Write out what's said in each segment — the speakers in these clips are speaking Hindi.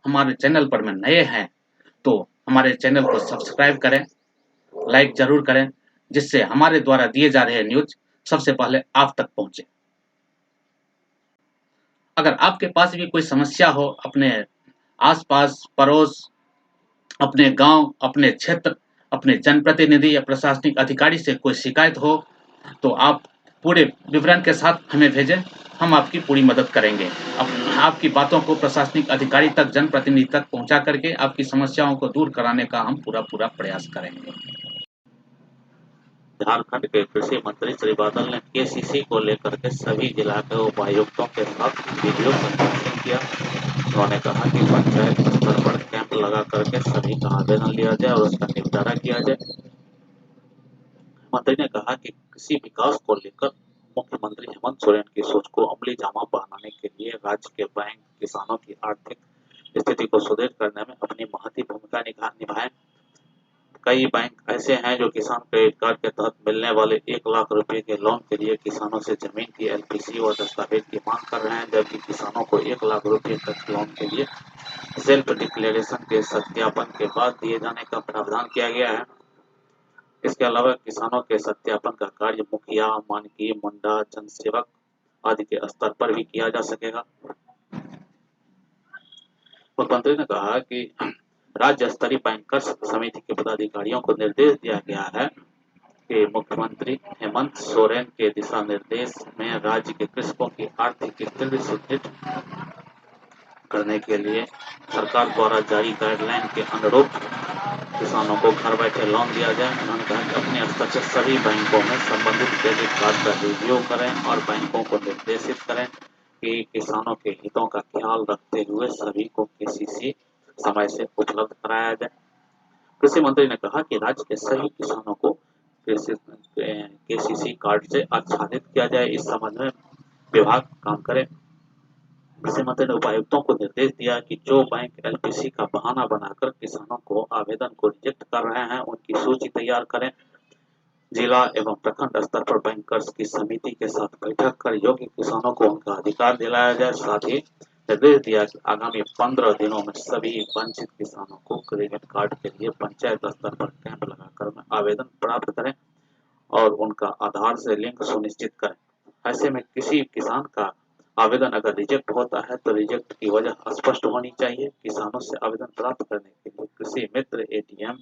हमारे चैनल पर में नए हैं तो हमारे चैनल को सब्सक्राइब करें, लाइक ज़रूर करें, जिससे हमारे द्वारा दिए जा रहे न्यूज़ सबसे पहले आप तक पहुँचे। अगर आपके पास भी कोई समस्या हो अपने आस-पास, पड़ोस, अपने गाँव, अपने क्षेत्र, अपने जनप्रतिनिधि या प्रशासनिक अधिकारी से कोई शिकायत हो, तो आप पूरे विवरण के साथ हमें भेजें, हम आपकी पूरी मदद करेंगे। आपकी बातों को प्रशासनिक अधिकारी तक, जनप्रतिनिधि तक पहुँचा करके आपकी समस्याओं को दूर कराने का हम पूरा प्रयास करेंगे। झारखंड के कृषि मंत्री श्री बादल ने केसीसी को लेकर के सभी जिला के उपायुक्तों के साथ वीडियो कॉन्फ्रेंसिंग किया। उन्होंने कहा कि पंचायत स्तर पर कैंप लगा करके सभी का आवेदन लिया जाए और उसका निपटारा किया जाए। मंत्री ने कहा कि कृषि विकास को लेकर मुख्यमंत्री हेमंत सोरेन की सोच को अमली जामा पहनाने के लिए राज्य के बैंक किसानों की आर्थिक स्थिति को सुदृढ़ करने में अपनी महती भूमिका निभाएं। कई बैंक ऐसे हैं जो किसान क्रेडिट कार्ड के तहत मिलने वाले 1 लाख रुपए के लोन के लिए किसानों से जमीन की एलपीसी और दस्तावेज की मांग कर रहे हैं, जबकि किसानों को 1 लाख रुपए तक लोन के लिए सेल्फ डिक्लेरेशन के सत्यापन के बाद दिए जाने का प्रावधान किया गया है। इसके अलावा किसानों के सत्यापन का कार्य मुखिया, मानकी, मुंडा, जनसेवक आदि के स्तर पर भी किया जा सकेगा। मुख्यमंत्री ने कहा कि राज्य स्तरीय बैंकर्स समिति के पदाधिकारियों को निर्देश दिया गया है कि मुख्यमंत्री हेमंत सोरेन के दिशा निर्देश में राज्य के कृषकों की आर्थिक स्थिति सुदृढ़ करने के लिए सरकार द्वारा जारी गाइडलाइन के अनुरूप किसानों को घर बैठे लोन दिया जाए। उन्होंने कहा कि अपने स्तर से सभी बैंकों में संबंधित क्रेडिट कार्ड का रिव्यू करें और बैंकों को निर्देशित करें कि किसानों के हितों का ख्याल रखते हुए सभी को केसीसी समय से उपलब्ध कराया जाए। कृषि मंत्री ने कहा कि राज्य के सभी किसानों को केसीसी कार्ड से आच्छादित किया जाए। इस संबंध में विभाग काम करे। कृषि मंत्री ने उपायुक्तों को निर्देश दिया कि जो बैंक एलपीसी का बहाना बनाकर किसानों को आवेदन को रिजेक्ट कर रहे हैं, उनकी सूची तैयार करें। जिला एवं प्रखंड स्तर पर बैंकर्स की समिति के साथ बैठक कर योग्य किसानों को उनका अधिकार दिलाया जाए। साथ ही निर्देश दिया कि आगामी 15 दिनों में सभी वंचित किसानों को क्रेडिट कार्ड के लिए पंचायत स्तर पर कैंप लगाकर आवेदन प्राप्त करें और उनका आधार से लिंक सुनिश्चित करें। ऐसे में किसी किसान का आवेदन अगर रिजेक्ट होता है तो रिजेक्ट की वजह स्पष्ट होनी चाहिए। किसानों से आवेदन प्राप्त करने के लिए कृषि मित्र एटीएम,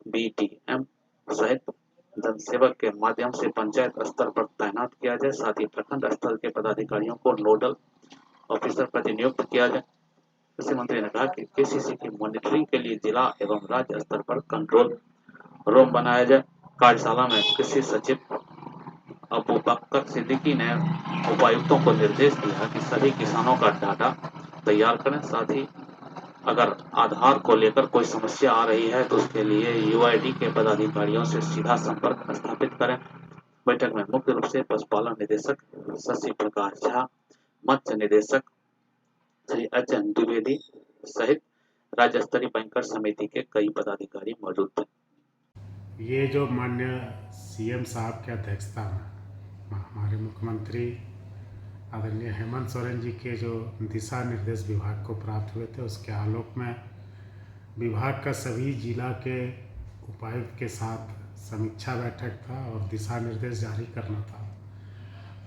बीटीएम सहित जनसेवक के माध्यम से पंचायत स्तर पर तैनात किया जाए। साथ ही प्रखंड स्तर के पदाधिकारियों को नोडल ऑफिसर प्रतिनियुक्त किया जाए। कृषि मंत्री ने कहा कि केसीसी की मॉनिटरिंग के लिए जिला एवं राज्य स्तर पर कंट्रोल रूम बनाया जाए। कार्यशाला में कृषि सचिव अबू बकर सिद्दीकी ने उपायुक्तों को निर्देश दिया कि सभी किसानों का डाटा तैयार करें। साथ ही अगर आधार को लेकर कोई समस्या आ रही है तो उसके लिए यूआईडी के पदाधिकारियों से सीधा संपर्क स्थापित करें। बैठक में मुख्य रूप से पशुपालन निदेशक शशि प्रकाश झा, मत्स्य निदेशक श्री एचएन द्विवेदी सहित राज्य स्तरीय बैंकर समिति के कई पदाधिकारी मौजूद थे। ये जो माननीय सीएम साहब की अध्यक्षता में हमारे मुख्यमंत्री आदरणीय हेमंत सोरेन जी के जो दिशा निर्देश विभाग को प्राप्त हुए थे, उसके आलोक में विभाग का सभी जिला के उपायुक्त के साथ समीक्षा बैठक था और दिशा निर्देश जारी करना था।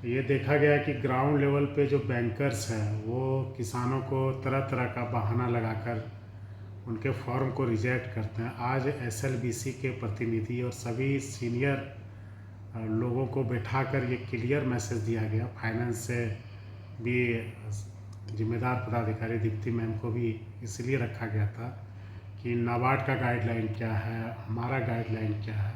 ये देखा गया कि ग्राउंड लेवल पे जो बैंकर्स हैं वो किसानों को तरह तरह का बहाना लगाकर उनके फॉर्म को रिजेक्ट करते हैं। आज एसएलबीसी के प्रतिनिधि और सभी सीनियर लोगों को बैठाकर ये क्लियर मैसेज दिया गया। फाइनेंस से भी जिम्मेदार पदाधिकारी दीप्ति मैम को भी इसलिए रखा गया था कि नाबार्ड का गाइडलाइन क्या है, हमारा गाइडलाइन क्या है।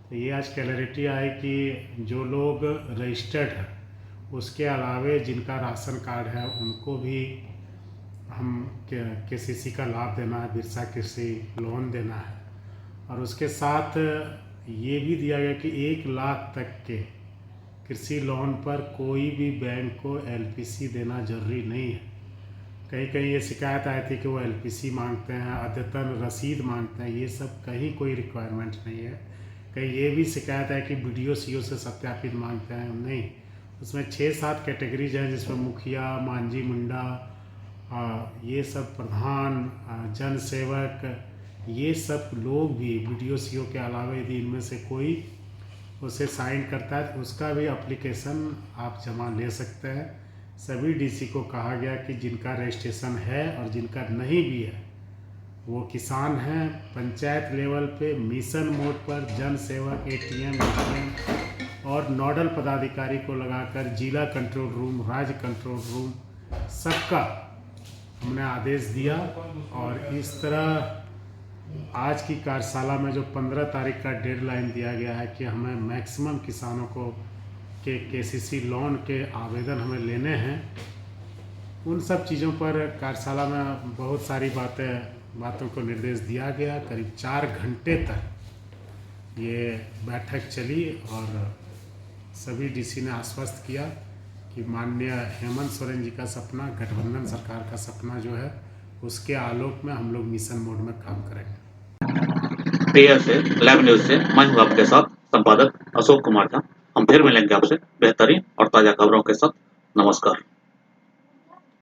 तो ये आज क्लैरिटी आई कि जो लोग रजिस्टर्ड हैं उसके अलावे जिनका राशन कार्ड है उनको भी हम केसीसी का लाभ देना है, बिरसा कृषि लोन देना है। और उसके साथ ये भी दिया गया कि 1 लाख तक के कृषि लोन पर कोई भी बैंक को एलपीसी देना जरूरी नहीं है। कहीं कहीं ये शिकायत आई थी कि वो एलपीसी मांगते हैं, अद्यतन रसीद मांगते हैं। ये सब कहीं कोई रिक्वायरमेंट नहीं है। कहीं ये भी शिकायत है कि बीडीओ सीओ से सत्यापित मांगते हैं, नहीं। उसमें 6-7 कैटेगरीज हैं जिसमें मुखिया, मांझी, मुंडा ये सब प्रधान, जन सेवक, ये सब लोग भी BDO के अलावा यदि इनमें से कोई उसे साइन करता है तो उसका भी एप्लीकेशन आप जमा ले सकते हैं। सभी DC को कहा गया कि जिनका रजिस्ट्रेशन है और जिनका नहीं भी है वो किसान हैं, पंचायत लेवल पे मिशन मोड पर जन सेवक, ATM और नोडल पदाधिकारी को लगाकर जिला कंट्रोल रूम, राज्य कंट्रोल रूम सबका हमने आदेश दिया। और इस तरह आज की कार्यशाला में जो 15 तारीख का डेडलाइन दिया गया है कि हमें मैक्सिमम किसानों को के KCC लोन के आवेदन हमें लेने हैं, उन सब चीज़ों पर कार्यशाला में बहुत सारी बातों को निर्देश दिया गया। करीब 4 घंटे तक ये बैठक चली और सभी DC ने आश्वस्त किया कि माननीय हेमंत सोरेन जी का सपना, गठबंधन सरकार का सपना जो है, उसके आलोक में हम लोग मिशन मोड में काम करेंगे। PL से लाइव न्यूज से मैं हूँ आपके साथ संपादक अशोक कुमार झा। हम फिर मिलेंगे आपसे बेहतरीन और ताज़ा खबरों के साथ। नमस्कार।